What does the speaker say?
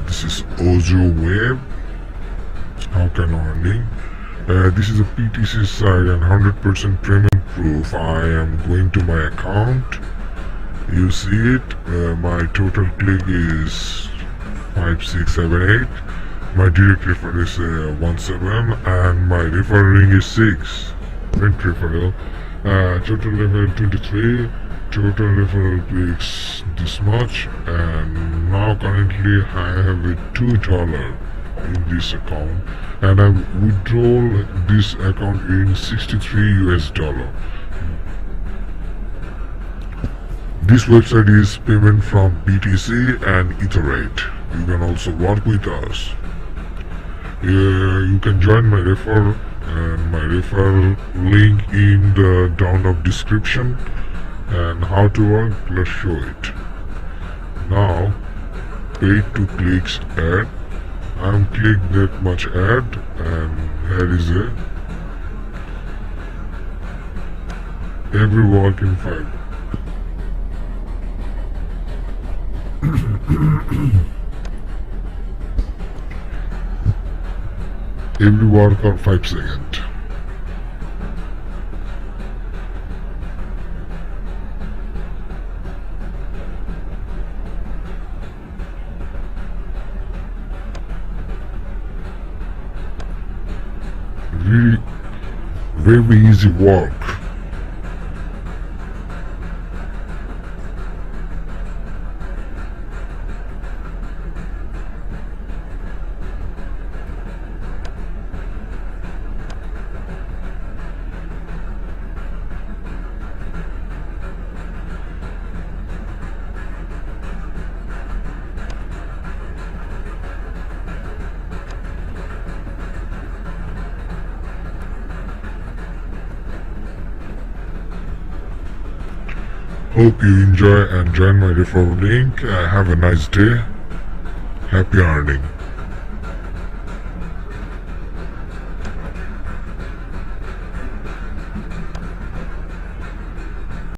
This is Ojooo Wad. How can earning? This is a PTC site and 100% payment proof. I am going to my account. You see it. My total click is 5678. My direct referral is 17 and my referring is 6. Print referral. Total referral 23. Total referral clicks this much, and now currently I have a $2 in this account, and I withdraw this account in 63 US dollar. This website is payment from BTC and Etherate. You can also work with us. You can join my referral, and my referral link in the down of description. And how to work, let's show it. Now paid to clicks ad. I'm click that much ad, and here is a every work in 5. Every work on 5 seconds. Really very easy work. Hope you enjoy and join my referral link. Have a nice day. Happy earning.